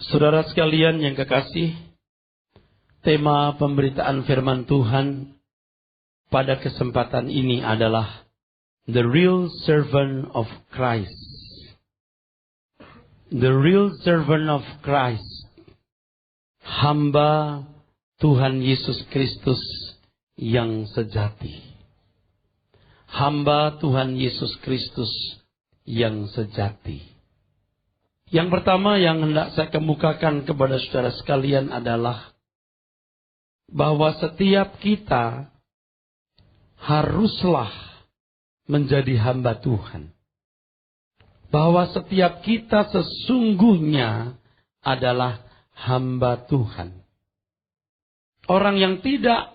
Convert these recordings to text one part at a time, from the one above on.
Saudara sekalian yang kekasih, tema pemberitaan firman Tuhan pada kesempatan ini adalah The Real Servant of Christ. The Real Servant of Christ. Hamba Tuhan Yesus Kristus yang sejati. Hamba Tuhan Yesus Kristus yang sejati. Yang pertama yang hendak saya kemukakan kepada saudara sekalian adalah bahwa setiap kita haruslah menjadi hamba Tuhan. Bahwa setiap kita sesungguhnya adalah hamba Tuhan. Orang yang tidak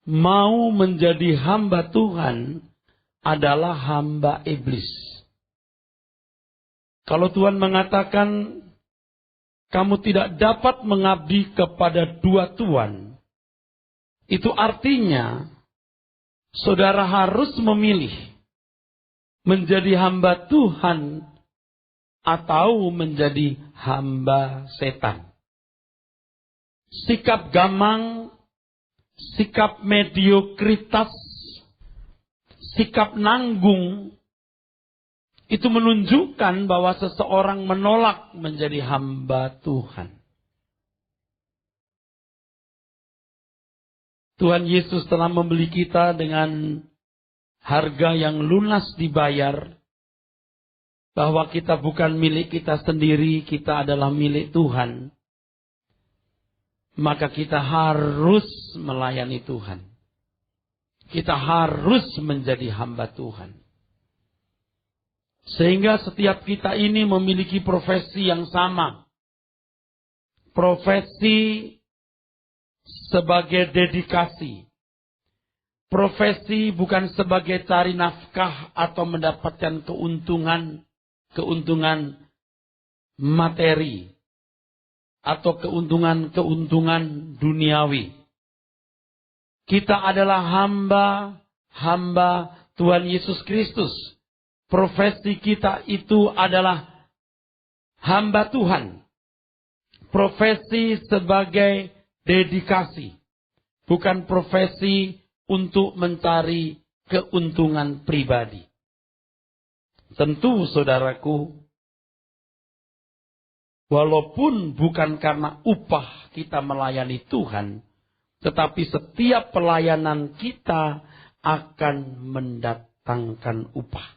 mau menjadi hamba Tuhan adalah hamba iblis. Kalau Tuhan mengatakan, kamu tidak dapat mengabdi kepada dua tuan, itu artinya, saudara harus memilih menjadi hamba Tuhan atau menjadi hamba setan. Sikap gamang, sikap mediokritas, sikap nanggung, itu menunjukkan bahwa seseorang menolak menjadi hamba Tuhan. Tuhan Yesus telah membeli kita dengan harga yang lunas dibayar. Bahwa kita bukan milik kita sendiri, kita adalah milik Tuhan. Maka kita harus melayani Tuhan. Kita harus menjadi hamba Tuhan. Sehingga setiap kita ini memiliki profesi yang sama. Profesi sebagai dedikasi. Profesi bukan sebagai cari nafkah atau mendapatkan keuntungan materi. Atau keuntungan duniawi. Kita adalah hamba Tuhan Yesus Kristus. Profesi kita itu adalah hamba Tuhan. Profesi sebagai dedikasi. Bukan profesi untuk mencari keuntungan pribadi. Tentu saudaraku, walaupun bukan karena upah kita melayani Tuhan, tetapi setiap pelayanan kita akan mendatangkan upah.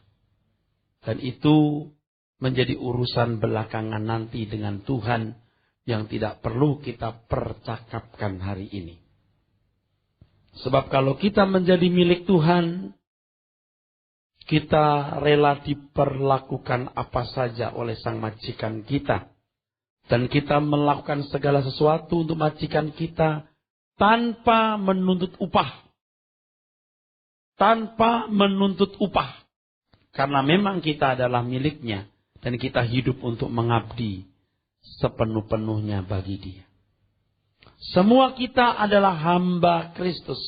Dan itu menjadi urusan belakangan nanti dengan Tuhan yang tidak perlu kita percakapkan hari ini. Sebab kalau kita menjadi milik Tuhan, kita rela diperlakukan apa saja oleh sang majikan kita. Dan kita melakukan segala sesuatu untuk majikan kita tanpa menuntut upah. Tanpa menuntut upah. Karena memang kita adalah miliknya. Dan kita hidup untuk mengabdi sepenuh-penuhnya bagi Dia. Semua kita adalah hamba Kristus.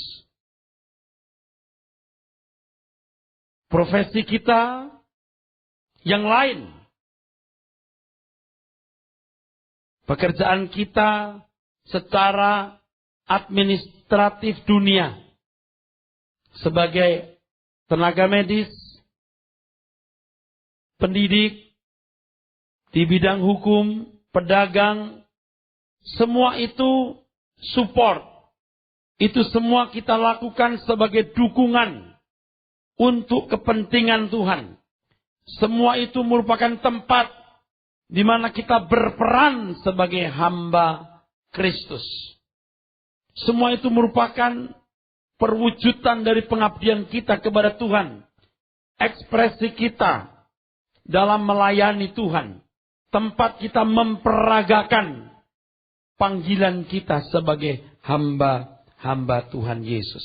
Profesi kita yang lain. Pekerjaan kita secara administratif dunia. Sebagai tenaga medis, pendidik, di bidang hukum, pedagang, semua itu support. Itu semua kita lakukan sebagai dukungan untuk kepentingan Tuhan. Semua itu merupakan tempat di mana kita berperan sebagai hamba Kristus. Semua itu merupakan perwujudan dari pengabdian kita kepada Tuhan. Ekspresi kita dalam melayani Tuhan. Tempat kita memperagakan panggilan kita sebagai hamba Tuhan Yesus.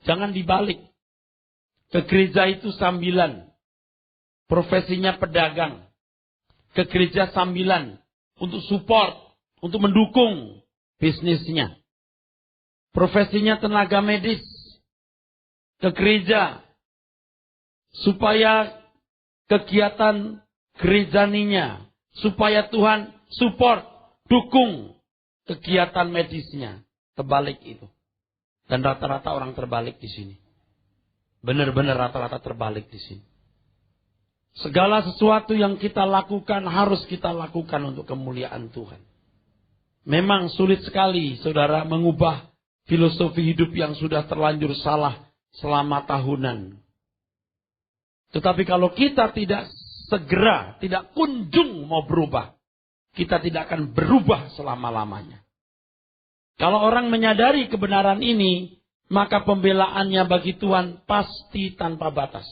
Jangan dibalik. Ke gereja itu sambilan. Profesinya pedagang. Ke gereja sambilan. Untuk support. Untuk mendukung bisnisnya. Profesinya tenaga medis. Ke gereja. Supaya kegiatan gerejaninya, supaya Tuhan support, dukung kegiatan medisnya. Terbalik itu. Dan rata-rata orang terbalik di sini. Benar-benar rata-rata terbalik di sini. Segala sesuatu yang kita lakukan harus kita lakukan untuk kemuliaan Tuhan. Memang sulit sekali saudara mengubah filosofi hidup yang sudah terlanjur salah selama tahunan. Tetapi kalau kita tidak segera, tidak kunjung mau berubah, kita tidak akan berubah selama-lamanya. Kalau orang menyadari kebenaran ini, maka pembelaannya bagi Tuhan pasti tanpa batas.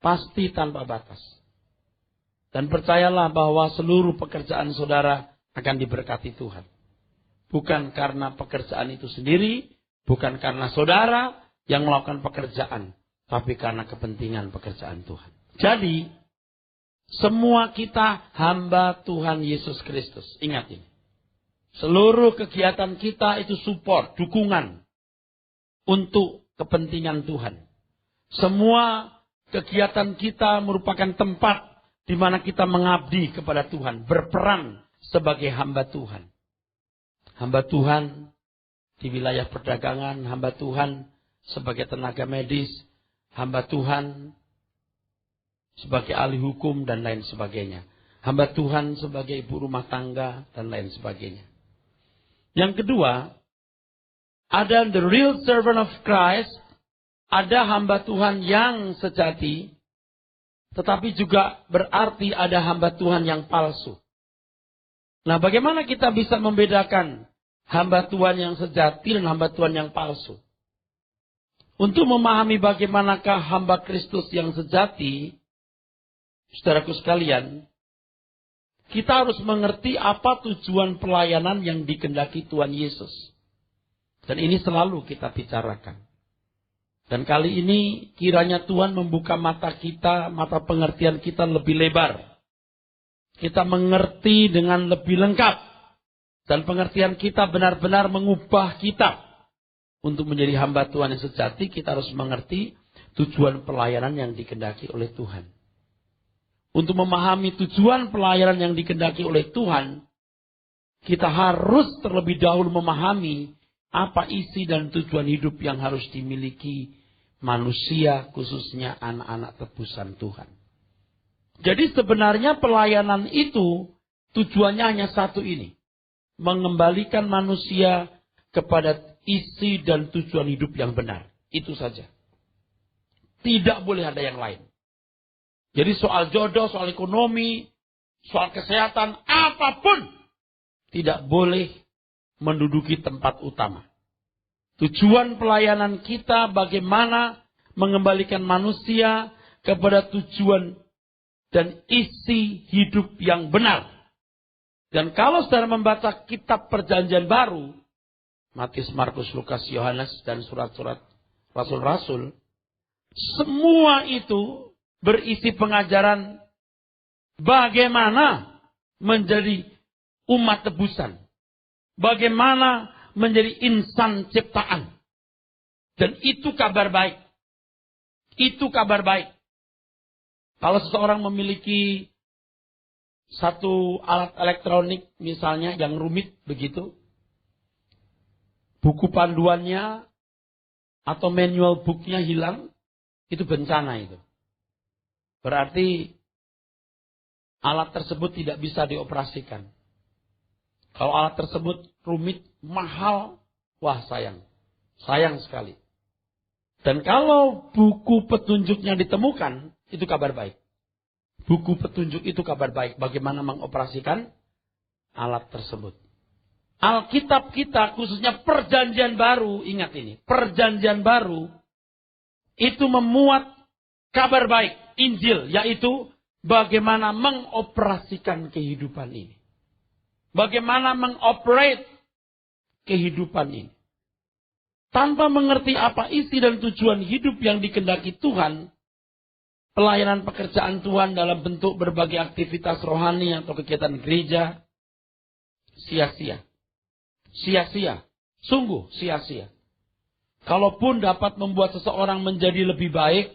Pasti tanpa batas. Dan percayalah bahwa seluruh pekerjaan saudara akan diberkati Tuhan. Bukan karena pekerjaan itu sendiri, bukan karena saudara yang melakukan pekerjaan, tapi karena kepentingan pekerjaan Tuhan. Jadi, semua kita hamba Tuhan Yesus Kristus. Ingat ini. Seluruh kegiatan kita itu support, dukungan untuk kepentingan Tuhan. Semua kegiatan kita merupakan tempat di mana kita mengabdi kepada Tuhan, berperan sebagai hamba Tuhan. Hamba Tuhan di wilayah perdagangan, hamba Tuhan sebagai tenaga medis, hamba Tuhan sebagai ahli hukum dan lain sebagainya. Hamba Tuhan sebagai ibu rumah tangga dan lain sebagainya. Yang kedua, ada the real servant of Christ, ada hamba Tuhan yang sejati, tetapi juga berarti ada hamba Tuhan yang palsu. Nah, bagaimana kita bisa membedakan hamba Tuhan yang sejati dan hamba Tuhan yang palsu? Untuk memahami bagaimanakah hamba Kristus yang sejati, saudaraku sekalian, kita harus mengerti apa tujuan pelayanan yang dikehendaki Tuhan Yesus. Dan ini selalu kita bicarakan. Dan kali ini kiranya Tuhan membuka mata kita, mata pengertian kita lebih lebar. Kita mengerti dengan lebih lengkap. Dan pengertian kita benar-benar mengubah kita. Untuk menjadi hamba Tuhan yang sejati, kita harus mengerti tujuan pelayanan yang dikehendaki oleh Tuhan. Untuk memahami tujuan pelayanan yang dikehendaki oleh Tuhan, kita harus terlebih dahulu memahami apa isi dan tujuan hidup yang harus dimiliki manusia, khususnya anak-anak tebusan Tuhan. Jadi sebenarnya pelayanan itu tujuannya hanya satu ini. Mengembalikan manusia kepada isi dan tujuan hidup yang benar. Itu saja. Tidak boleh ada yang lain. Jadi soal jodoh, soal ekonomi, soal kesehatan, apapun tidak boleh menduduki tempat utama. Tujuan pelayanan kita bagaimana mengembalikan manusia kepada tujuan dan isi hidup yang benar. Dan kalau saudara membaca kitab Perjanjian Baru, Matius, Markus, Lukas, Yohanes, dan surat-surat rasul-rasul, semua itu berisi pengajaran bagaimana menjadi umat tebusan. Bagaimana menjadi insan ciptaan. Dan itu kabar baik. Itu kabar baik. Kalau seseorang memiliki satu alat elektronik misalnya yang rumit begitu, buku panduannya atau manual booknya hilang, itu bencana itu. Berarti alat tersebut tidak bisa dioperasikan. Kalau alat tersebut rumit, mahal, wah sayang. Sayang sekali. Dan kalau buku petunjuknya ditemukan, itu kabar baik. Buku petunjuk itu kabar baik. Bagaimana mengoperasikan alat tersebut. Alkitab kita, khususnya Perjanjian Baru, ingat ini. Perjanjian Baru, itu memuat kabar baik. Injil, yaitu bagaimana mengoperasikan kehidupan ini. Bagaimana mengoperate kehidupan ini. Tanpa mengerti apa isi dan tujuan hidup yang dikehendaki Tuhan, pelayanan pekerjaan Tuhan dalam bentuk berbagai aktivitas rohani atau kegiatan gereja, sia-sia. Sia-sia. Sungguh sia-sia. Kalaupun dapat membuat seseorang menjadi lebih baik,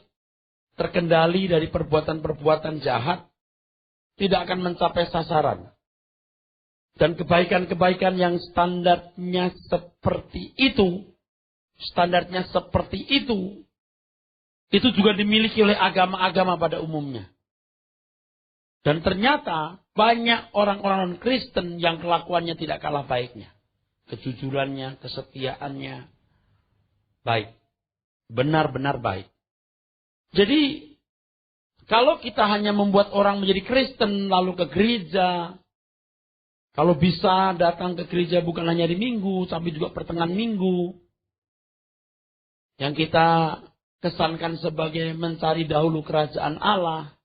terkendali dari perbuatan-perbuatan jahat, tidak akan mencapai sasaran. Dan kebaikan-kebaikan yang standarnya seperti itu juga dimiliki oleh agama-agama pada umumnya. Dan ternyata banyak orang-orang Kristen yang kelakuannya tidak kalah baiknya. Kejujurannya, kesetiaannya baik. Benar-benar baik. Jadi, kalau kita hanya membuat orang menjadi Kristen lalu ke gereja, kalau bisa datang ke gereja bukan hanya di minggu, tapi juga pertengahan minggu, yang kita kesankan sebagai mencari dahulu kerajaan Allah.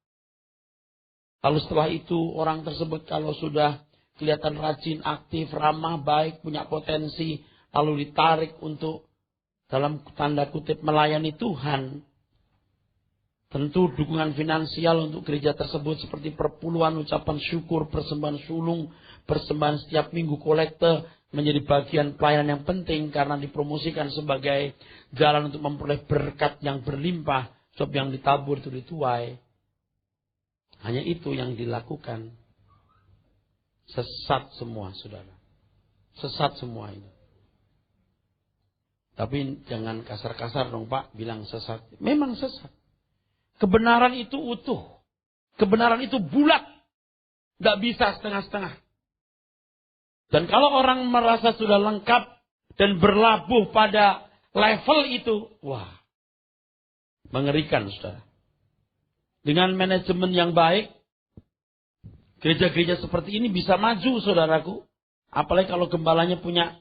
Lalu setelah itu orang tersebut kalau sudah kelihatan rajin, aktif, ramah, baik, punya potensi, lalu ditarik untuk dalam tanda kutip melayani Tuhan. Tentu dukungan finansial untuk gereja tersebut seperti perpuluhan, ucapan syukur, persembahan sulung, persembahan setiap minggu, kolekte menjadi bagian pelayanan yang penting karena dipromosikan sebagai jalan untuk memperoleh berkat yang berlimpah. Sebab yang ditabur itu dituai. Hanya itu yang dilakukan. Sesat semua, saudara. Sesat semua itu. Tapi jangan kasar-kasar dong Pak, bilang sesat. Memang sesat. Kebenaran itu utuh. Kebenaran itu bulat. Tidak bisa setengah-setengah. Dan kalau orang merasa sudah lengkap dan berlabuh pada level itu, wah, mengerikan, saudara. Dengan manajemen yang baik, gereja-gereja seperti ini bisa maju, saudaraku. Apalagi kalau gembalanya punya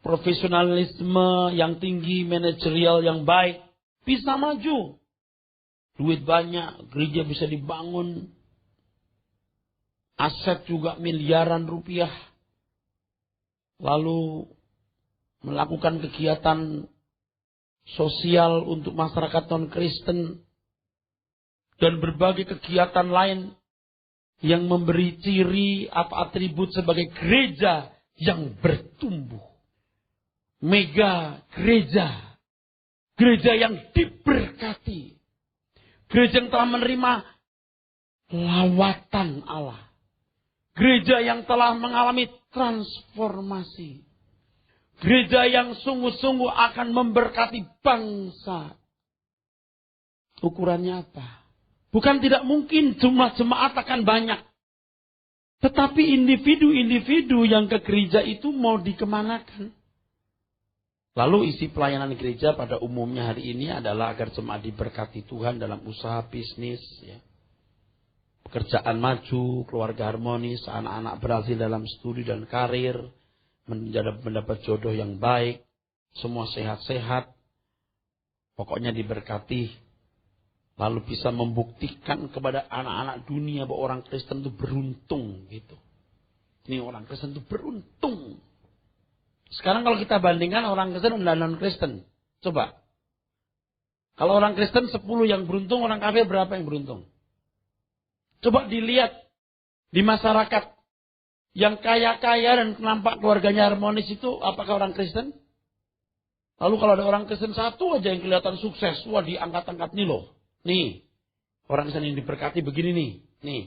profesionalisme yang tinggi, manajerial yang baik, bisa maju. Duit banyak, gereja bisa dibangun. Aset juga miliaran rupiah. Lalu melakukan kegiatan sosial untuk masyarakat non-Kristen. Dan berbagai kegiatan lain yang memberi ciri atau atribut sebagai gereja yang bertumbuh. Mega gereja. Gereja yang diberkati. Gereja yang telah menerima lawatan Allah. Gereja yang telah mengalami transformasi. Gereja yang sungguh-sungguh akan memberkati bangsa. Ukurannya apa? Bukan tidak mungkin jumlah jemaat akan banyak. Tetapi individu-individu yang ke gereja itu mau dikemanakan? Lalu isi pelayanan gereja pada umumnya hari ini adalah agar jemaat diberkati Tuhan dalam usaha bisnis, ya. Pekerjaan maju, keluarga harmonis, anak-anak berhasil dalam studi dan karir, mendapat jodoh yang baik, semua sehat-sehat, pokoknya diberkati. Lalu bisa membuktikan kepada anak-anak dunia bahwa orang Kristen itu beruntung, gitu. Ini orang Kristen itu beruntung. Sekarang kalau kita bandingkan orang Kristen dan non-Kristen. Coba. Kalau orang Kristen 10 yang beruntung, orang kafir berapa yang beruntung? Coba dilihat di masyarakat. Yang kaya-kaya dan nampak keluarganya harmonis itu apakah orang Kristen? Lalu kalau ada orang Kristen satu aja yang kelihatan sukses. Wah, diangkat-angkat nih loh. Nih. Orang Kristen yang diberkati begini nih. Nih.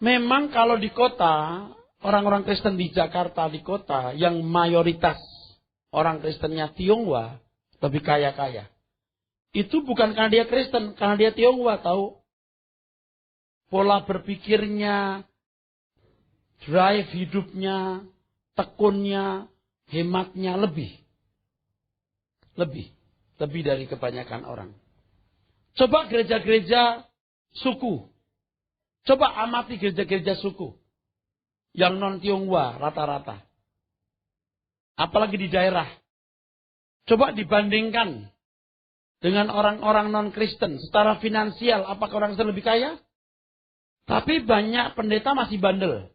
Memang kalau di kota, orang-orang Kristen di Jakarta, di kota, yang mayoritas orang Kristennya Tionghoa, lebih kaya-kaya. Itu bukan karena dia Kristen, karena dia Tionghoa, tahu. Pola berpikirnya, drive hidupnya, tekunnya, hematnya lebih. Lebih dari kebanyakan orang. Coba gereja-gereja suku. Coba amati gereja-gereja suku. Yang non-Tionghoa rata-rata. Apalagi di daerah. Coba dibandingkan dengan orang-orang non-Kristen. Secara finansial, apakah orang Kristen lebih kaya? Tapi banyak pendeta masih bandel.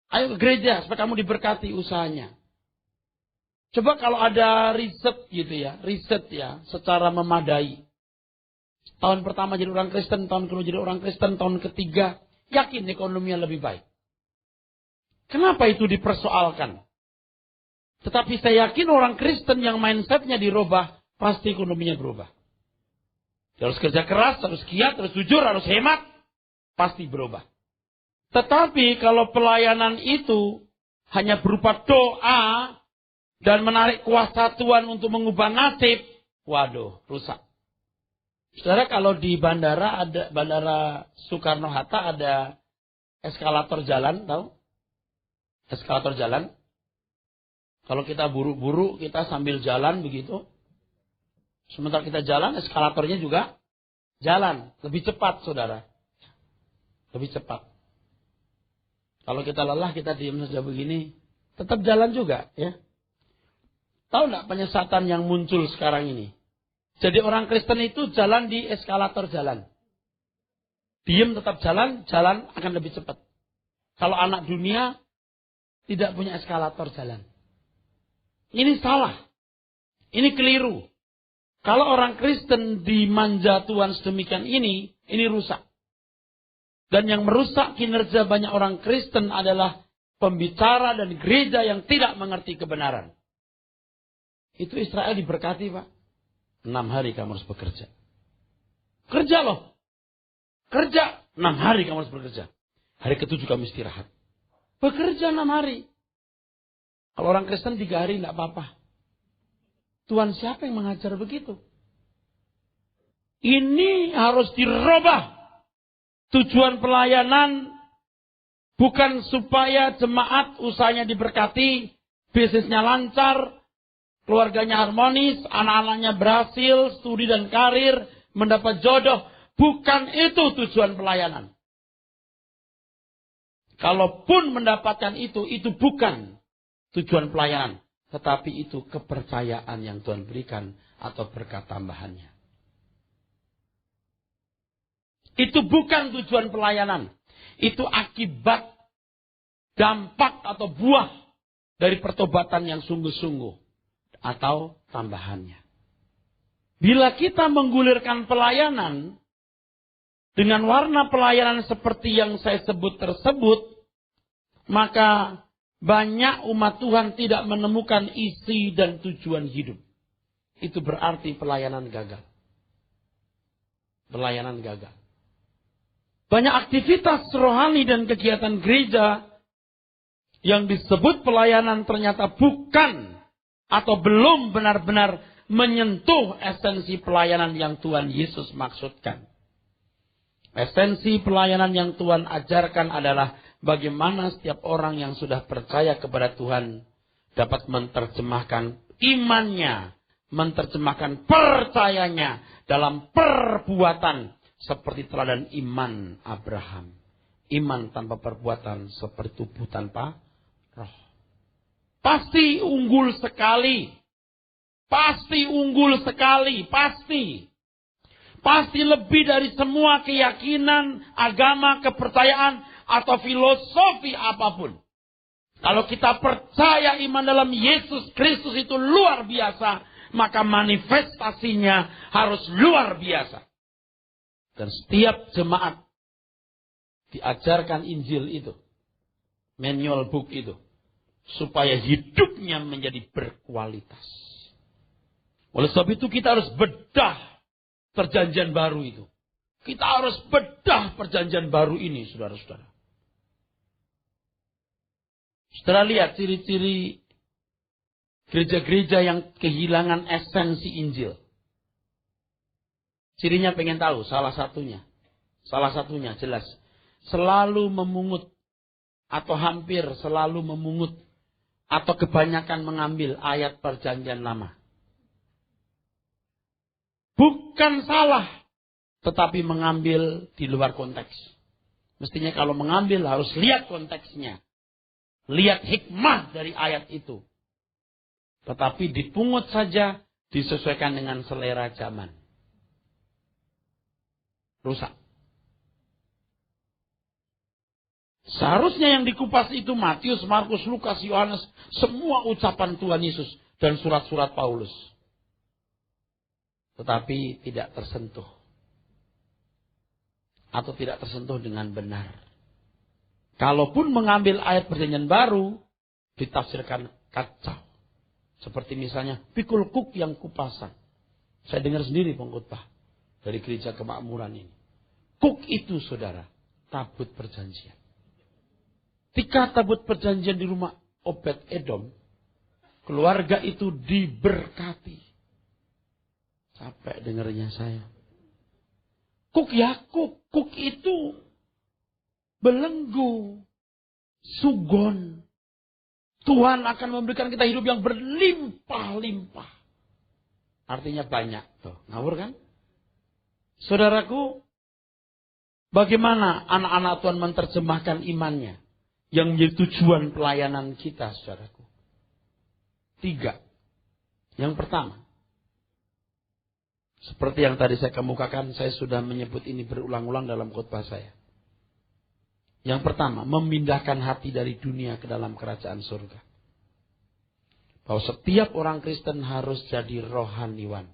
Ayo ke gereja supaya kamu diberkati usahanya. Coba kalau ada riset gitu ya. Riset ya secara memadai. Tahun pertama jadi orang Kristen, tahun kedua jadi orang Kristen, tahun ketiga yakin ekonominya lebih baik. Kenapa itu dipersoalkan? Tetapi saya yakin orang Kristen yang mindsetnya dirubah, pasti ekonominya berubah. Dia harus kerja keras, harus giat, harus jujur, harus hemat. pasti berubah. Tetapi kalau pelayanan itu hanya berupa doa dan menarik kuasa Tuhan untuk mengubah nasib, waduh, rusak. Saudara, kalau di bandara Soekarno-Hatta ada eskalator jalan, tahu? Eskalator jalan. Kalau kita buru-buru, kita sambil jalan begitu. Sementara kita jalan, eskalatornya juga jalan. Lebih cepat, saudara. Lebih cepat. Kalau kita lelah, kita diam saja begini. Tetap jalan juga, ya. Tahu nggak penyesatan yang muncul sekarang ini? Jadi orang Kristen itu jalan di eskalator jalan. Diam tetap jalan, jalan akan lebih cepat. Kalau anak dunia tidak punya eskalator jalan. Ini salah. Ini keliru. Kalau orang Kristen dimanja Tuhan sedemikian ini rusak. Dan yang merusak kinerja banyak orang Kristen adalah pembicara dan gereja yang tidak mengerti kebenaran. Itu Israel diberkati, Pak. 6 hari kamu harus bekerja. Kerja loh. Kerja. 6 hari kamu harus bekerja. Hari ke-7 kamu istirahat. Bekerja 6 hari. Kalau orang Kristen 3 hari tidak apa-apa. Tuhan siapa yang mengajar begitu? Ini harus dirubah. Tujuan pelayanan bukan supaya jemaat usahanya diberkati, bisnisnya lancar, keluarganya harmonis, anak-anaknya berhasil, studi dan karir, mendapat jodoh. Bukan itu tujuan pelayanan. Kalaupun mendapatkan itu bukan tujuan pelayanan. Tetapi itu kepercayaan yang Tuhan berikan atau berkat tambahannya. Itu bukan tujuan pelayanan. Itu akibat, dampak atau buah dari pertobatan yang sungguh-sungguh. Atau tambahannya. Bila kita menggulirkan pelayanan dengan warna pelayanan seperti yang saya sebut tersebut, maka banyak umat Tuhan tidak menemukan isi dan tujuan hidup. Itu berarti pelayanan gagal. Pelayanan gagal. Banyak aktivitas rohani dan kegiatan gereja yang disebut pelayanan ternyata bukan atau belum benar-benar menyentuh esensi pelayanan yang Tuhan Yesus maksudkan. Esensi pelayanan yang Tuhan ajarkan adalah bagaimana setiap orang yang sudah percaya kepada Tuhan dapat menerjemahkan imannya, menerjemahkan percayanya dalam perbuatan seperti teladan iman Abraham. Iman tanpa perbuatan seperti tubuh tanpa roh. Pasti unggul sekali. Pasti unggul sekali. Pasti. Pasti lebih dari semua keyakinan, agama, kepercayaan, atau filosofi apapun. Kalau kita percaya iman dalam Yesus Kristus itu luar biasa, maka manifestasinya harus luar biasa. Dan setiap jemaat diajarkan Injil itu, manual book itu, supaya hidupnya menjadi berkualitas. Oleh sebab itu kita harus bedah perjanjian baru itu. Kita harus bedah perjanjian baru ini, saudara-saudara. Saudara lihat ciri-ciri gereja-gereja yang kehilangan esensi Injil. Cirinya pengen tahu, salah satunya jelas. Selalu memungut atau hampir selalu memungut atau kebanyakan mengambil ayat perjanjian lama. Bukan salah, tetapi mengambil di luar konteks. Mestinya kalau mengambil harus lihat konteksnya. Lihat hikmah dari ayat itu. Tetapi dipungut saja, disesuaikan dengan selera zaman. Rusak. Seharusnya yang dikupas itu Matius, Markus, Lukas, Yohanes, semua ucapan Tuhan Yesus dan surat-surat Paulus. Tetapi tidak tersentuh. Atau tidak tersentuh dengan benar. Kalaupun mengambil ayat perjanjian baru, ditafsirkan kacau. Seperti misalnya, pikul kuk yang kupasan. Saya dengar sendiri pengkhotbah dari gereja kemakmuran ini. Kuk itu, saudara, tabut perjanjian. Ketika tabut perjanjian di rumah Obed Edom, keluarga itu diberkati. Capek dengarnya saya. Kuk Yakub, kuk itu belenggu, sugon. Tuhan akan memberikan kita hidup yang berlimpah-limpah. Artinya banyak. Tuh, ngawur kan? Saudaraku, bagaimana anak-anak Tuhan menerjemahkan imannya? Yang menjadi tujuan pelayanan kita, saudaraku. 3. Yang pertama. Seperti yang tadi saya kemukakan, saya sudah menyebut ini berulang-ulang dalam khotbah saya. Yang pertama, memindahkan hati dari dunia ke dalam kerajaan surga. Bahwa setiap orang Kristen harus jadi rohaniwan.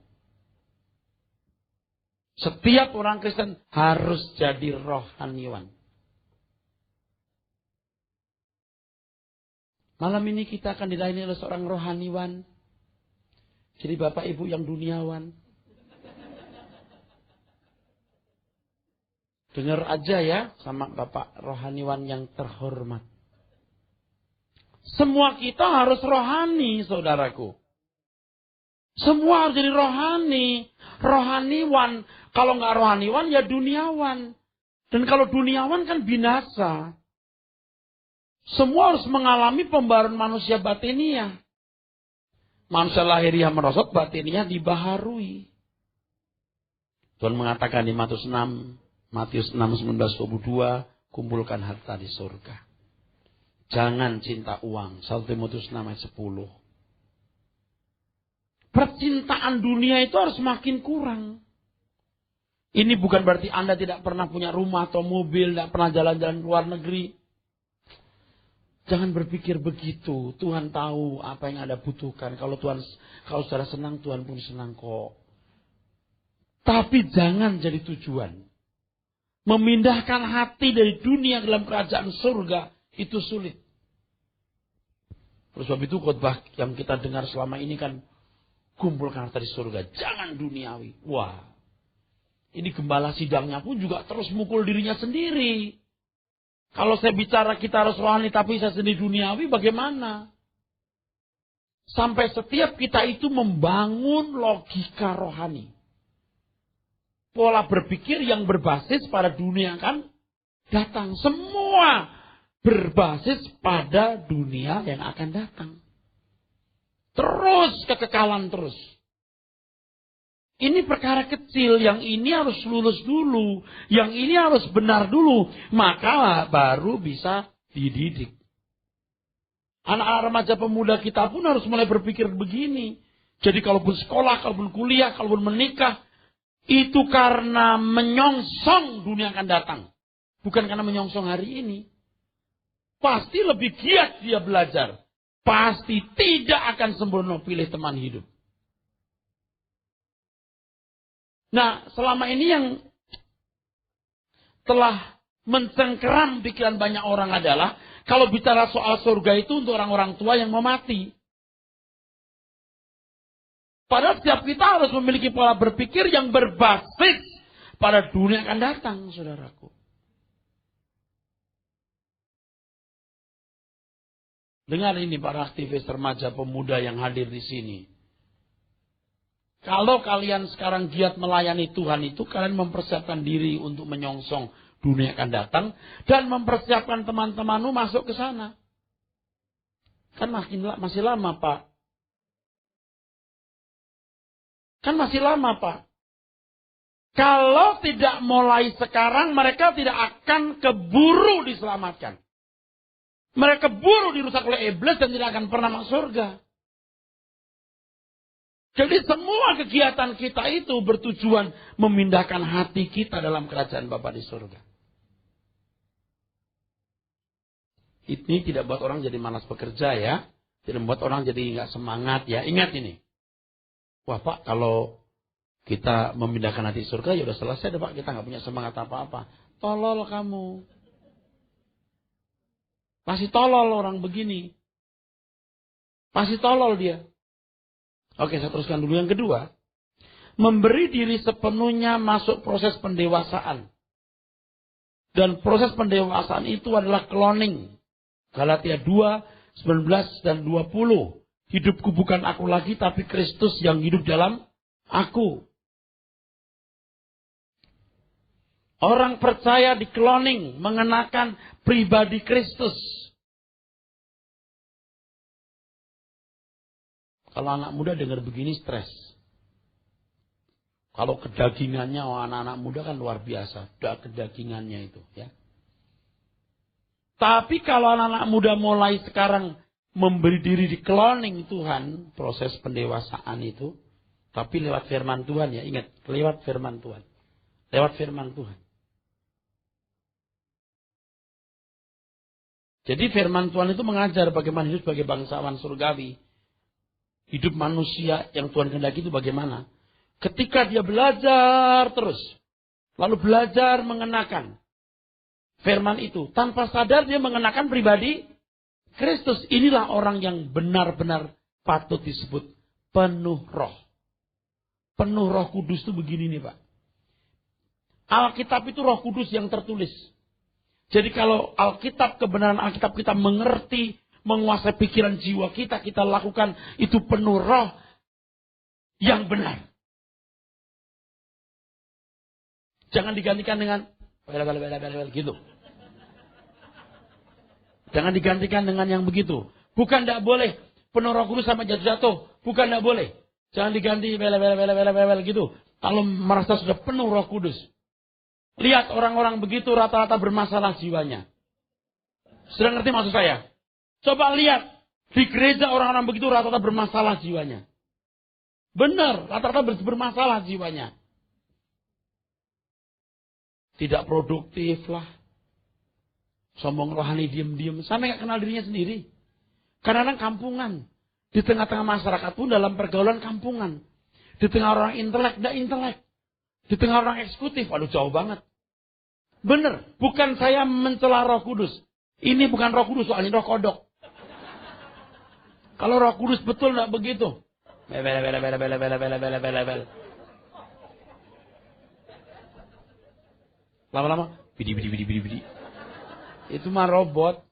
Setiap orang Kristen harus jadi rohaniwan. Malam ini kita akan dilayani oleh seorang rohaniwan. Jadi bapak ibu yang duniawan. Dengar aja ya sama bapak rohaniwan yang terhormat. Semua kita harus rohani, saudaraku. Semua harus jadi rohani. Rohaniwan. Kalau nggak rohaniwan ya duniawan. Dan kalau duniawan kan binasa. Semua harus mengalami pembaruan manusia batiniah. Manusia lahiriah merosot, batiniah dibaharui. Tuhan mengatakan di Matius 6:19-22, kumpulkan harta di surga. Jangan cinta uang. 1 Timotius 6:10. Percintaan dunia itu harus makin kurang. Ini bukan berarti Anda tidak pernah punya rumah atau mobil, tidak pernah jalan-jalan ke luar negeri. Jangan berpikir begitu. Tuhan tahu apa yang Anda butuhkan. Kalau saudara senang, Tuhan pun senang kok. Tapi jangan jadi tujuan. Memindahkan hati dari dunia ke dalam kerajaan surga itu sulit. Oleh sebab itu khotbah yang kita dengar selama ini kan kumpulkan harta di surga. Jangan duniawi. Wah. Ini gembala sidangnya pun juga terus mukul dirinya sendiri. Kalau saya bicara kita harus rohani tapi saya sendiri duniawi bagaimana? Sampai setiap kita itu membangun logika rohani. Pola berpikir yang berbasis pada dunia kan datang. Semua berbasis pada dunia yang akan datang. Terus kekekalan terus. Ini perkara kecil, yang ini harus lulus dulu, yang ini harus benar dulu, maka baru bisa dididik. Anak-anak remaja pemuda kita pun harus mulai berpikir begini. Jadi kalaupun sekolah, kalaupun kuliah, kalaupun menikah, itu karena menyongsong dunia akan datang. Bukan karena menyongsong hari ini. Pasti lebih giat dia belajar. Pasti tidak akan sembrono pilih teman hidup. Nah, selama ini yang telah mencengkeram pikiran banyak orang adalah, kalau bicara soal surga itu untuk orang-orang tua yang mau mati. Padahal setiap kita harus memiliki pola berpikir yang berbasis pada dunia yang akan datang, saudaraku. Dengar ini para aktivis remaja pemuda yang hadir di sini. Kalau kalian sekarang giat melayani Tuhan itu, kalian mempersiapkan diri untuk menyongsong dunia yang akan datang. Dan mempersiapkan teman-temanmu masuk ke sana. Kan masih lama, Pak. Kan masih lama, Pak. Kalau tidak mulai sekarang, mereka tidak akan keburu diselamatkan. Mereka keburu dirusak oleh iblis dan tidak akan pernah masuk surga. Jadi semua kegiatan kita itu bertujuan memindahkan hati kita dalam kerajaan Bapa di surga. Ini tidak buat orang jadi malas bekerja ya. Tidak membuat orang jadi nggak semangat ya. Ingat ini. Wah Pak, kalau kita memindahkan hati surga ya udah selesai deh Pak. Kita nggak punya semangat apa-apa. Tolol kamu. Masih tolol orang begini. Masih tolol dia. Oke, saya teruskan dulu. Yang kedua, memberi diri sepenuhnya masuk proses pendewasaan. Dan proses pendewasaan itu adalah cloning. Galatia 2, 19 dan 20. Hidupku bukan aku lagi, tapi Kristus yang hidup dalam aku. Orang percaya di cloning, mengenakan pribadi Kristus. Kalau anak muda dengar begini stres. Kalau kedagingannya, anak-anak muda kan luar biasa. Kedagingannya itu, ya. Tapi kalau anak-anak muda mulai sekarang memberi diri di cloning Tuhan, proses pendewasaan itu, tapi lewat firman Tuhan, ya, ingat, lewat firman Tuhan. Lewat firman Tuhan. Jadi firman Tuhan itu mengajar bagaimana hidup sebagai bangsawan surgawi. Hidup manusia yang Tuhan kehendaki itu bagaimana. Ketika dia belajar terus, lalu belajar mengenakan firman itu, tanpa sadar dia mengenakan pribadi Kristus. Inilah orang yang benar-benar patut disebut penuh roh. Penuh Roh Kudus itu begini nih Pak. Alkitab itu Roh Kudus yang tertulis. Jadi kalau Alkitab, kebenaran Alkitab kita mengerti, menguasai pikiran jiwa kita, kita lakukan, itu penuh roh yang benar. Jangan digantikan dengan gitu. Jangan digantikan dengan yang begitu. Bukan tidak boleh penuh Roh Kudus sampai jatuh-jatuh. Bukan tidak boleh. Jangan diganti gitu. Kalau merasa sudah penuh Roh Kudus. Lihat orang-orang begitu rata-rata bermasalah jiwanya. Sudah ngerti maksud saya? Coba lihat. Di gereja orang-orang begitu rata-rata bermasalah jiwanya. Benar, rata-rata bermasalah jiwanya. Tidak produktif lah. Sombong rohani, diem-diem. Sampai gak kenal dirinya sendiri. Kadang-kadang kampungan. Di tengah-tengah masyarakat pun dalam pergaulan kampungan. Di tengah orang intelek, tidak intelek. Di tengah orang eksekutif, aduh jauh banget. Benar, bukan saya mencela Roh Kudus. Ini bukan Roh Kudus, soalnya Roh Kodok. Kalau Roh Kudus betul tidak begitu. Lama-lama, bidi. Itu mah robot.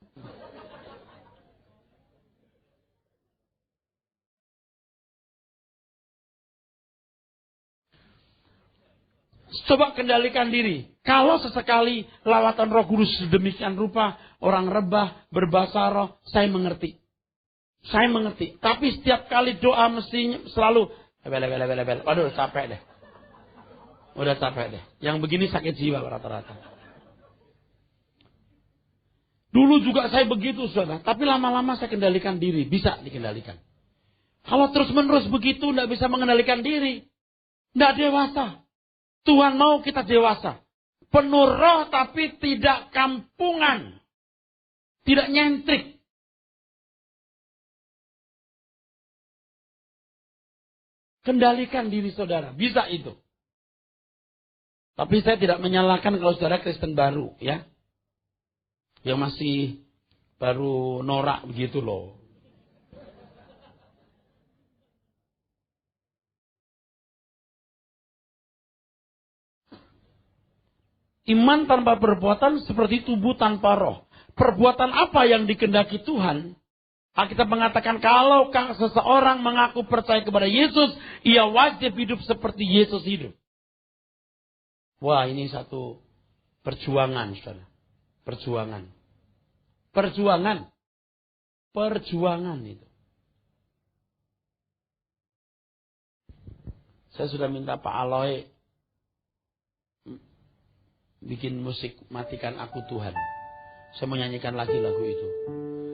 Coba kendalikan diri. Kalau sesekali lawatan Roh Kudus sedemikian rupa, orang rebah, berbahasa roh, saya mengerti. Saya mengerti. Tapi setiap kali doa mesti selalu, waduh capek deh. Udah capek deh. Yang begini sakit jiwa rata-rata. Dulu juga saya begitu, saudara. Tapi lama-lama saya kendalikan diri. Bisa dikendalikan. Kalau terus-menerus begitu, tidak bisa mengendalikan diri. Tidak dewasa. Tuhan mau kita dewasa. Penuh roh tapi tidak kampungan. Tidak nyentrik. Kendalikan diri saudara. Bisa itu. Tapi saya tidak menyalahkan kalau saudara Kristen baru. Ya. Yang masih baru norak begitu loh. Iman tanpa perbuatan seperti tubuh tanpa roh. Perbuatan apa yang dikehendaki Tuhan? Alkitab mengatakan kalau seseorang mengaku percaya kepada Yesus, ia wajib hidup seperti Yesus hidup. Wah, ini satu perjuangan, saudara. Perjuangan itu. Saya sudah minta Pak Aloy bikin musik Matikan Aku Tuhan. Saya menyanyikan lagi lagu itu.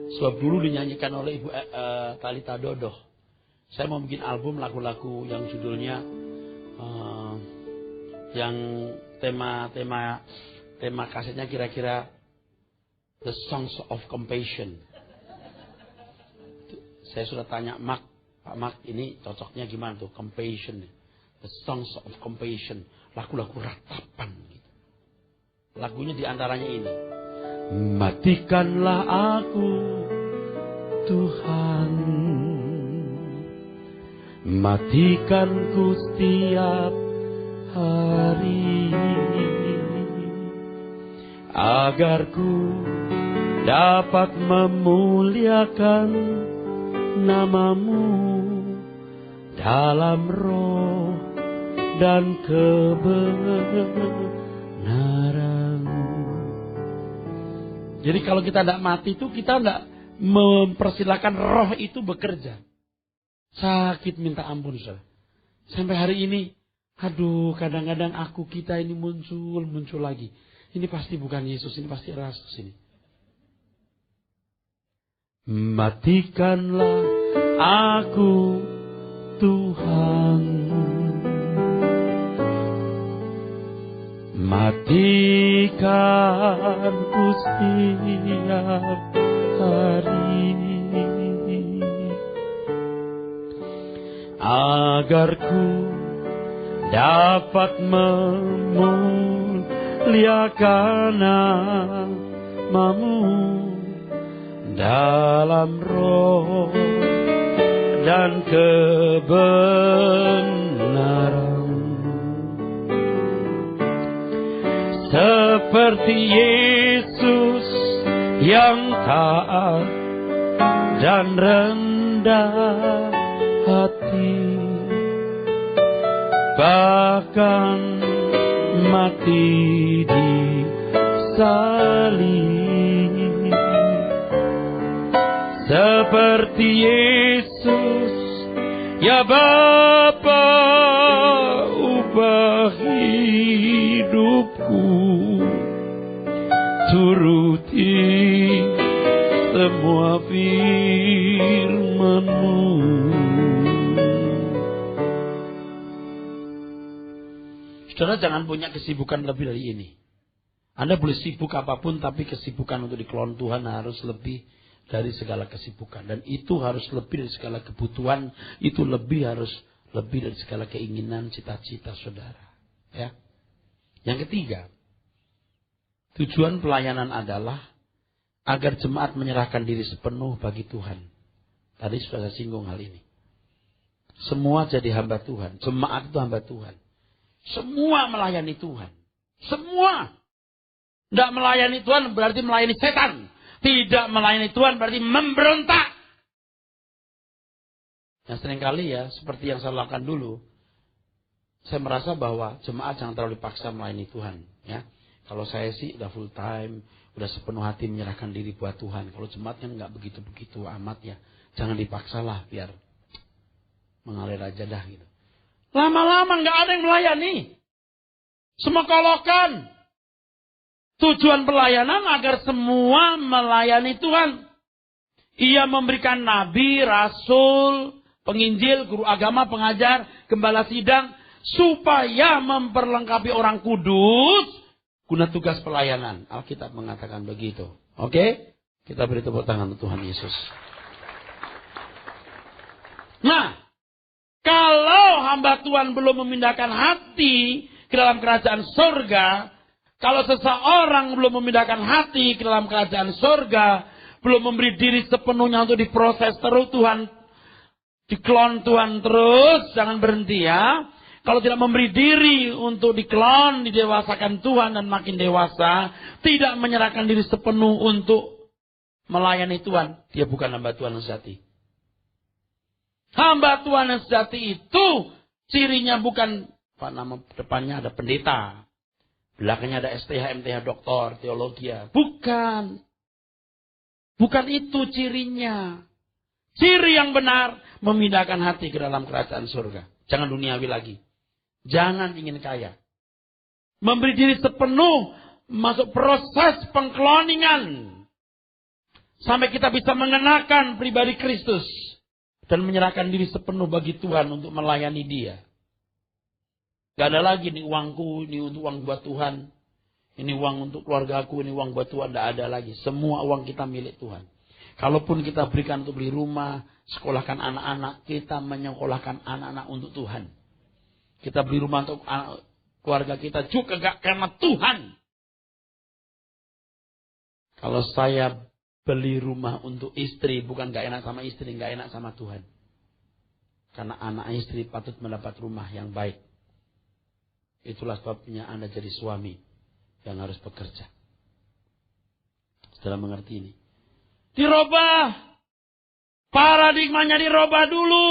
Sebab dulu dinyanyikan oleh Ibu Talita Dodoh. Saya mau bikin album lagu-lagu yang judulnya yang tema kasetnya kira-kira The Songs of Compassion. Saya sudah tanya Pak Mak, ini cocoknya gimana tuh? Compassion. The Songs of Compassion. Lagu-lagu ratapan gitu. Lagunya diantaranya ini. Matikanlah aku Tuhan, matikanku setiap hari. agar ku dapat memuliakan namamu dalam roh dan kebenaran. Jadi kalau kita tidak mati itu kita tidak mempersilahkan roh itu bekerja. Sakit minta ampun, saudara. Sampai hari ini, aduh, kadang-kadang kita ini muncul lagi. Ini pasti bukan Yesus, ini pasti Rasus ini. Matikanlah aku, Tuhan. Matikanku setiap hari, agar ku dapat memuliakan namamu dalam roh dan kebenaran. Seperti Yesus yang taat dan rendah hati, bahkan mati di salib. Seperti Yesus, ya Bapa, ubah hidupku, turuti semua firman-Mu. Saudara, jangan punya kesibukan lebih dari ini. Anda boleh sibuk apapun, tapi kesibukan untuk dikelola Tuhan harus lebih dari segala kesibukan. Dan itu harus lebih dari segala kebutuhan. Itu harus lebih dari segala keinginan, cita-cita saudara. Ya. Yang ketiga, tujuan pelayanan adalah agar jemaat menyerahkan diri sepenuh bagi Tuhan. Tadi sudah saya singgung hal ini. Semua jadi hamba Tuhan. Jemaat itu hamba Tuhan. Semua melayani Tuhan. Semua. Tidak melayani Tuhan berarti melayani setan. Tidak melayani Tuhan berarti memberontak. Yang seringkali ya, seperti yang saya lakukan dulu. Saya merasa bahwa jemaat jangan terlalu dipaksa melayani Tuhan. Ya. Kalau saya sih udah full time, udah sepenuh hati menyerahkan diri buat Tuhan. Kalau jemaat kan nggak begitu-begitu amat ya. Jangan dipaksalah biar mengalir aja dah gitu. Lama-lama nggak ada yang melayani. Semua kolokan. Tujuan pelayanan agar semua melayani Tuhan. Ia memberikan nabi, rasul, penginjil, guru agama, pengajar, gembala sidang, supaya memperlengkapi orang kudus guna tugas pelayanan. Alkitab mengatakan begitu. Oke? Kita beri tepuk tangan untuk Tuhan Yesus. Nah, kalau hamba Tuhan belum memindahkan hati ke dalam kerajaan surga, kalau seseorang belum memindahkan hati ke dalam kerajaan surga, belum memberi diri sepenuhnya untuk diproses terus Tuhan, diklon Tuhan terus, jangan berhenti ya. Kalau tidak memberi diri untuk diklon, didewasakan Tuhan dan makin dewasa, tidak menyerahkan diri sepenuh untuk melayani Tuhan, dia bukan hamba Tuhan yang sejati. Hamba Tuhan yang sejati itu cirinya bukan, Pak, nama depannya ada pendeta. Belakangnya ada STH, MTH, doktor, teologi. Bukan. Bukan itu cirinya. Ciri yang benar memindahkan hati ke dalam kerajaan surga. Jangan duniawi lagi. Jangan ingin kaya. Memberi diri sepenuh masuk proses pengkloningan. Sampai kita bisa mengenakan pribadi Kristus. Dan menyerahkan diri sepenuh bagi Tuhan untuk melayani Dia. Gak ada lagi ini uangku, ini untuk uang buat Tuhan. Ini uang untuk keluargaku, ini uang buat Tuhan. Tidak ada lagi. Semua uang kita milik Tuhan. Kalaupun kita berikan untuk beli rumah, sekolahkan anak-anak, kita menyekolahkan anak-anak untuk Tuhan. Kita beli rumah untuk keluarga kita juga gak karena Tuhan. Kalau saya beli rumah untuk istri, bukan gak enak sama istri, gak enak sama Tuhan. Karena anak istri patut mendapat rumah yang baik. Itulah sebabnya Anda jadi suami yang harus bekerja. Saudara mengerti ini? Dirubah. Paradigmanya dirubah dulu.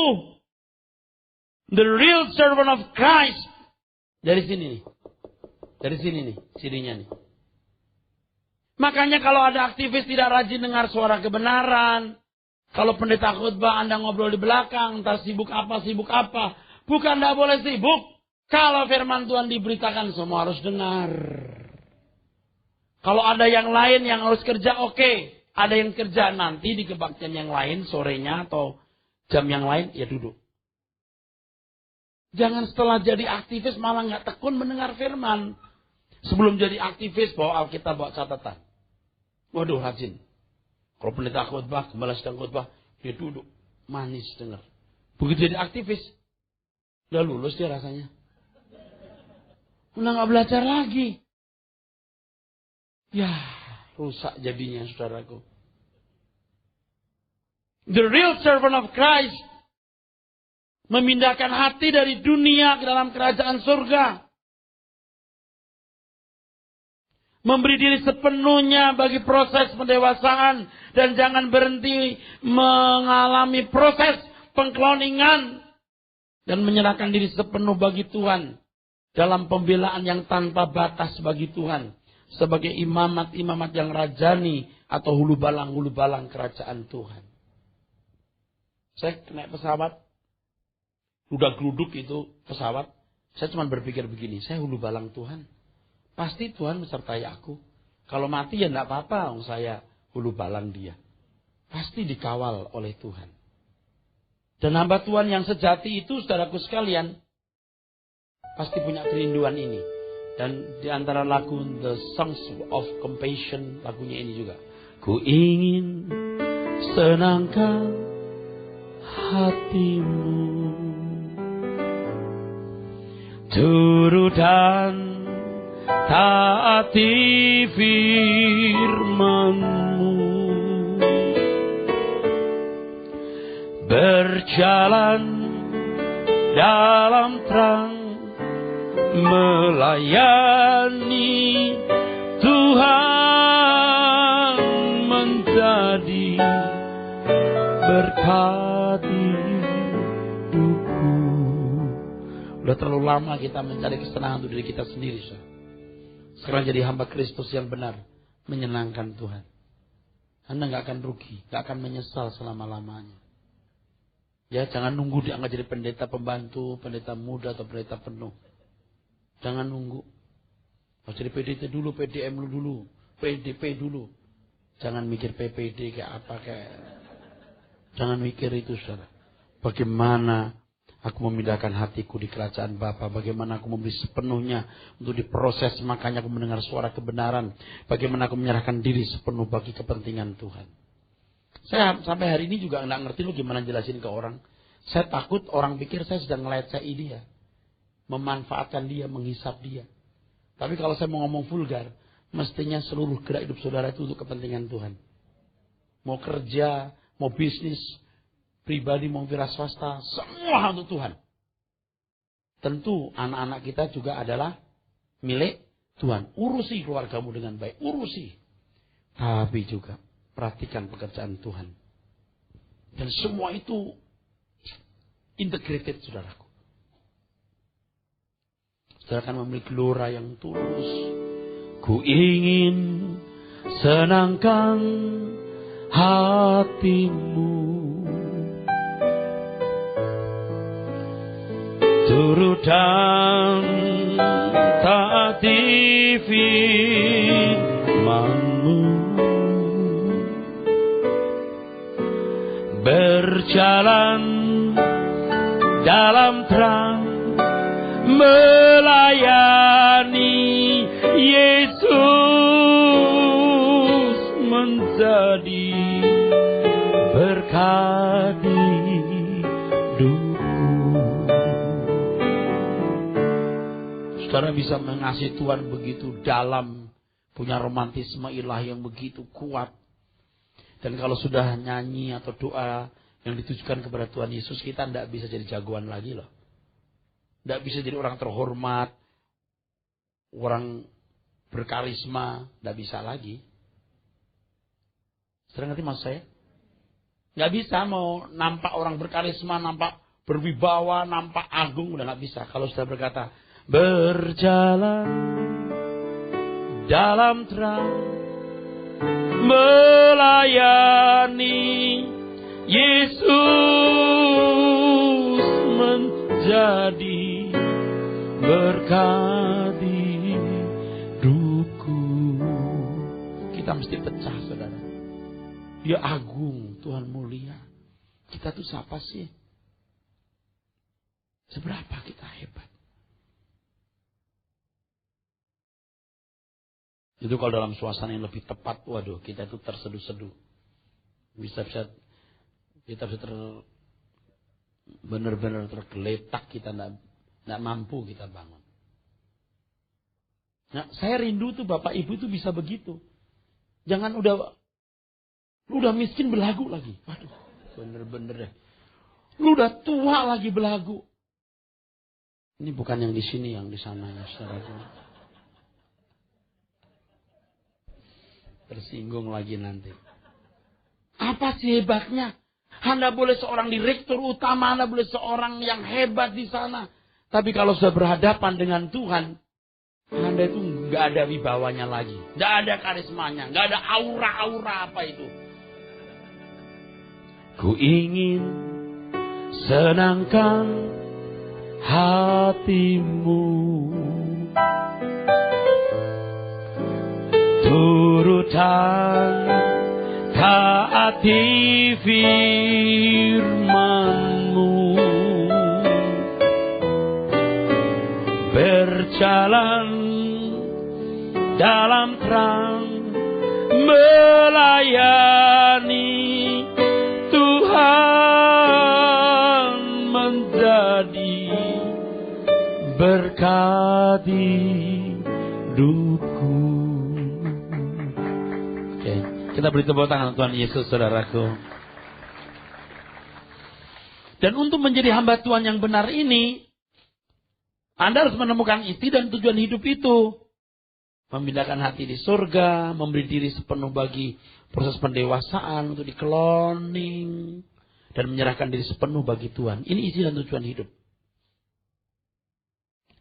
The real servant of Christ. Dari sini nih. Dari sini nih, cirinya nih. Makanya kalau ada aktivis tidak rajin dengar suara kebenaran, kalau pendeta khotbah Anda ngobrol di belakang, entah sibuk apa. Bukan tidak boleh sibuk. Kalau firman Tuhan diberitakan, semua harus dengar. Kalau ada yang lain yang harus kerja, oke. Ada yang kerja nanti di kebaktian yang lain, sorenya atau jam yang lain, ya duduk. Jangan setelah jadi aktivis malah nggak tekun mendengar firman. Sebelum jadi aktivis, bawa Alkitab, bawa catatan. Waduh, rajin. Kalau pendeta khotbah, gembala sedang khotbah, dia duduk, manis dengar. Begitu jadi aktivis, udah lulus dia rasanya. Udah nggak belajar lagi. Ya, rusak jadinya, saudaraku. The real servant of Christ memindahkan hati dari dunia ke dalam kerajaan surga. Memberi diri sepenuhnya bagi proses pendewasaan. Dan jangan berhenti mengalami proses pengkloningan. Dan menyerahkan diri sepenuh bagi Tuhan. Dalam pembelaan yang tanpa batas bagi Tuhan. Sebagai imamat-imamat yang rajani. Atau hulu balang kerajaan Tuhan. Saya naik pesawat. Ludak-luduk itu pesawat. Saya cuma berpikir begini. Saya hulu balang Tuhan. Pasti Tuhan menyertai aku. Kalau mati ya enggak apa-apa, saya hulu balang dia. Pasti dikawal oleh Tuhan. Dan hamba Tuhan yang sejati itu, saudaraku sekalian, pasti punya kerinduan ini. Dan di antara lagu The Songs of Compassion, lagunya ini juga. Ku ingin senangkan hatimu, turut dan taati firman-Mu, berjalan dalam terang, melayani Tuhan, menjadi berkat hidupku. Udah terlalu lama kita mencari kesenangan untuk diri kita sendiri, saudara. Sekarang jadi hamba Kristus yang benar, menyenangkan Tuhan. Anda nggak akan rugi, nggak akan menyesal selama-lamanya. Ya, jangan nunggu diangkat jadi pendeta pembantu, pendeta muda atau pendeta penuh. Jangan nunggu. Harus jadi PDT dulu, PDM dulu, PDP dulu. Jangan mikir PPD kayak apa kayak. Jangan mikir itu, saudara. Bagaimana aku memindahkan hatiku di kerajaan Bapa. Bagaimana aku memberi sepenuhnya untuk diproses. Makanya aku mendengar suara kebenaran. Bagaimana aku menyerahkan diri sepenuh bagi kepentingan Tuhan. Saya sampai hari ini juga nggak ngerti lu gimana jelasin ke orang. Saya takut orang pikir saya sedang ngelecei dia. Memanfaatkan dia, menghisap dia. Tapi kalau saya mau ngomong vulgar, mestinya seluruh gerak hidup saudara itu untuk kepentingan Tuhan. Mau kerja, mau bisnis, pribadi mau wira swasta, semua untuk Tuhan. Tentu anak-anak kita juga adalah milik Tuhan. Urusi keluargamu dengan baik, urusi. Tapi juga perhatikan pekerjaan Tuhan. Dan semua itu integrated, saudaraku. Saudara akan memiliki gelora yang tulus. Ku ingin senangkan hatimu, turut dan taati firman-Mu, berjalan dalam terang, melayani Yesus, menjadi berkat hidupku. Saudara bisa mengasihi Tuhan begitu dalam, punya romantisme ilahi yang begitu kuat. Dan kalau sudah nyanyi atau doa yang ditujukan kepada Tuhan Yesus, kita tidak bisa jadi jagoan lagi loh. Tidak bisa jadi orang terhormat, orang berkarisma, tidak bisa lagi. Saudara ngerti maksud saya? Nggak bisa mau nampak orang berkarisma, nampak berwibawa, nampak agung, udah nggak bisa. Kalau sudah berkata, berjalan dalam terang, melayani Yesus menjadi berkat hidupku. Kita mesti pecah, saudara. Dia agung, Tuhan mulia. Kita tuh siapa sih? Seberapa kita hebat? Itu kalau dalam suasana yang lebih tepat, waduh, kita itu terseduh-seduh. Kita bisa benar-benar tergeletak, kita tidak mampu kita bangun. Nah, saya rindu tuh Bapak Ibu itu bisa begitu. Jangan lu udah miskin belagu lagi. Waduh, bener-bener deh. Lu udah tua lagi belagu. Ini bukan yang di sini, yang di sana ya, saudara. Tersinggung lagi nanti. Apa sih hebatnya? Anda boleh seorang direktur utama, Anda boleh seorang yang hebat di sana. Tapi kalau sudah berhadapan dengan Tuhan, Anda itu nggak ada wibawanya lagi. Nggak ada karismanya, nggak ada aura-aura apa itu. Ku ingin senangkan hatimu, turutan taati firman-Mu, berjalan dalam terang, melayani Tuhan menjadi berkat hidupku. Oke, kita beri tepuk tangan Tuhan Yesus, saudaraku. Dan untuk menjadi hamba Tuhan yang benar ini, Anda harus menemukan isi dan tujuan hidup itu. Memindahkan hati di surga, memberi diri sepenuh bagi proses pendewasaan untuk dikloning, dan menyerahkan diri sepenuh bagi Tuhan. Ini isi dan tujuan hidup.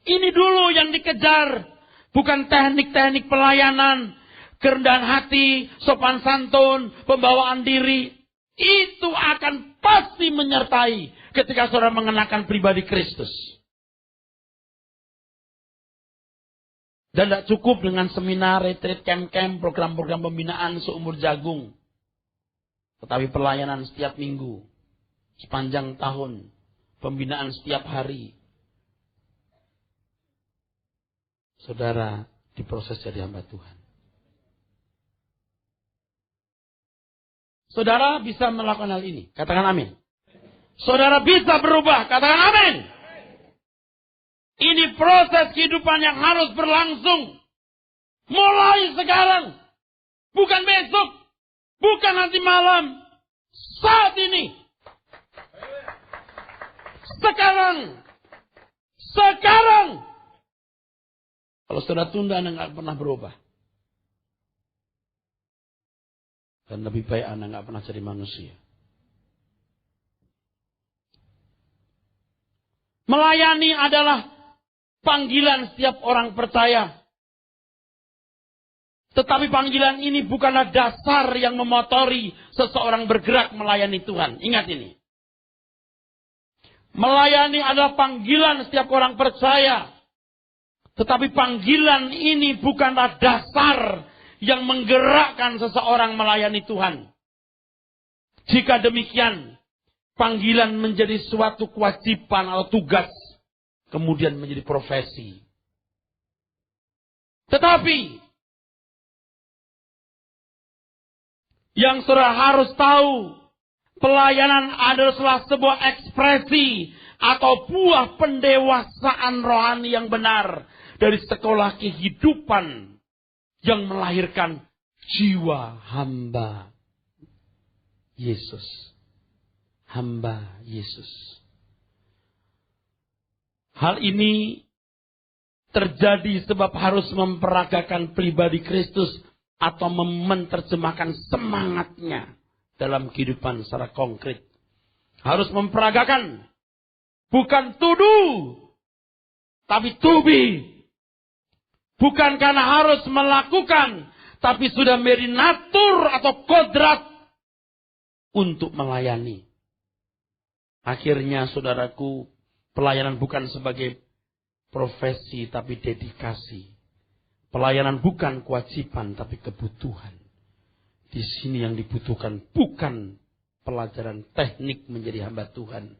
Ini dulu yang dikejar. Bukan teknik-teknik pelayanan, kerendahan hati, sopan santun, pembawaan diri. Itu akan pasti menyertai ketika saudara mengenakan pribadi Kristus. Dan tidak cukup dengan seminar, retreat, camp-camp, program-program pembinaan seumur jagung. Tetapi pelayanan setiap minggu, sepanjang tahun, pembinaan setiap hari. Saudara diproses jadi hamba Tuhan. Saudara bisa melakukan hal ini. Katakan amin. Saudara bisa berubah. Katakan amin. Ini proses kehidupan yang harus berlangsung. Mulai sekarang. Bukan besok. Bukan nanti malam. Saat ini. Sekarang. Sekarang. Kalau saudara tunda, Anda nggak pernah berubah. Dan lebih baik Anda nggak pernah jadi manusia. Melayani adalah panggilan setiap orang percaya. Tetapi panggilan ini bukanlah dasar yang memotori seseorang bergerak melayani Tuhan. Ingat ini. Melayani adalah panggilan setiap orang percaya. Tetapi panggilan ini bukanlah dasar yang menggerakkan seseorang melayani Tuhan. Jika demikian, panggilan menjadi suatu kewajiban atau tugas, kemudian menjadi profesi. Tetapi, yang saudara harus tahu, pelayanan adalah sebuah ekspresi atau buah pendewasaan rohani yang benar dari sekolah kehidupan yang melahirkan jiwa hamba Yesus. Hamba Yesus. Hal ini terjadi sebab harus memperagakan pribadi Kristus atau menerjemahkan semangatnya dalam kehidupan secara konkret. Harus memperagakan, bukan to do, tapi to be. Bukan karena harus melakukan, tapi sudah menjadi natur atau kodrat untuk melayani. Akhirnya saudaraku, pelayanan bukan sebagai profesi tapi dedikasi. Pelayanan bukan kewajiban tapi kebutuhan. Di sini yang dibutuhkan bukan pelajaran teknik menjadi hamba Tuhan,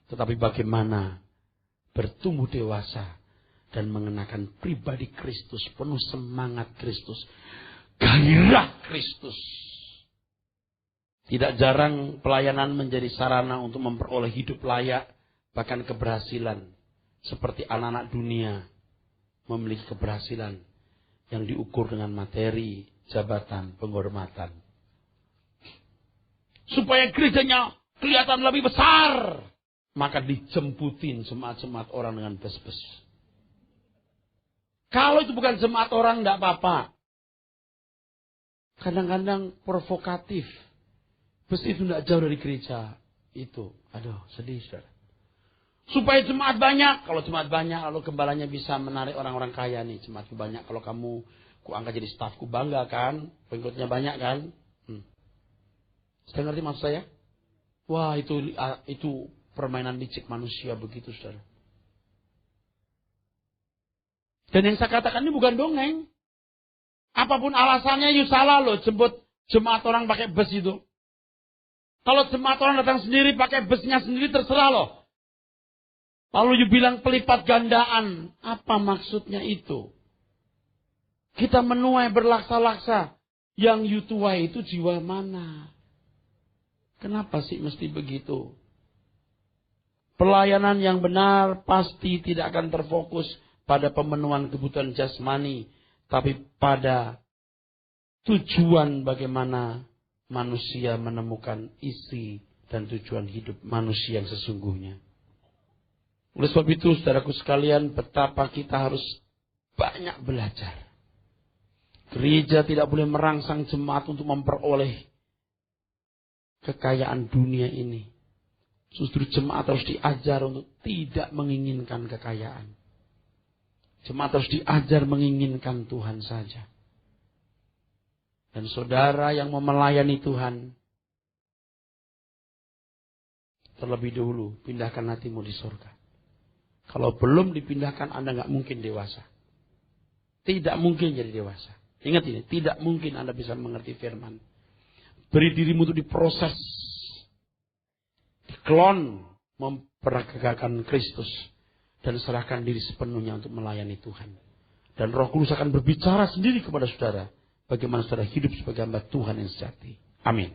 tetapi bagaimana bertumbuh dewasa dan mengenakan pribadi Kristus, penuh semangat Kristus, gairah Kristus. Tidak jarang pelayanan menjadi sarana untuk memperoleh hidup layak, bahkan keberhasilan. Seperti anak-anak dunia memiliki keberhasilan yang diukur dengan materi, jabatan, penghormatan. Supaya gerejanya kelihatan lebih besar, maka dijemputin jemaat-jemaat orang dengan bus-bus. Kalau itu bukan jemaat orang, tidak apa-apa. Kadang-kadang provokatif. Bus itu tidak jauh dari gereja itu. Aduh, sedih saudara. Supaya jemaat banyak. Kalau jemaat banyak, lalu gembalanya bisa menarik orang-orang kaya nih. Jemaatku banyak. Kalau kamu kuangkat jadi stafku, bangga kan? Pengikutnya banyak kan? Sudah ngerti maksud saya? Wah, itu permainan licik manusia begitu, saudara. Dan yang saya katakan ini bukan dongeng. Apapun alasannya, you salah loh jemput jemaat orang pakai bus itu. Kalau jemaat orang datang sendiri pakai busnya sendiri, terserah loh. Lalu you bilang pelipat gandaan. Apa maksudnya itu? Kita menuai berlaksa-laksa. Yang you tuai itu jiwa mana? Kenapa sih mesti begitu? Pelayanan yang benar pasti tidak akan terfokus pada pemenuhan kebutuhan jasmani, tapi pada tujuan bagaimana manusia menemukan isi dan tujuan hidup manusia yang sesungguhnya. Oleh sebab itu, saudaraku sekalian, betapa kita harus banyak belajar. Gereja tidak boleh merangsang jemaat untuk memperoleh kekayaan dunia ini. Justru jemaat harus diajar untuk tidak menginginkan kekayaan. Jemaat harus diajar menginginkan Tuhan saja. Dan saudara yang mau melayani Tuhan, terlebih dahulu pindahkan hatimu di surga. Kalau belum dipindahkan, Anda nggak mungkin dewasa. Tidak mungkin jadi dewasa. Ingat ini, tidak mungkin Anda bisa mengerti firman. Beri dirimu untuk diproses. Diklon, memperagakan Kristus. Dan serahkan diri sepenuhnya untuk melayani Tuhan. Dan Roh Kudus akan berbicara sendiri kepada saudara. Bagaimana saudara hidup sebagai hamba Tuhan yang sejati. Amin.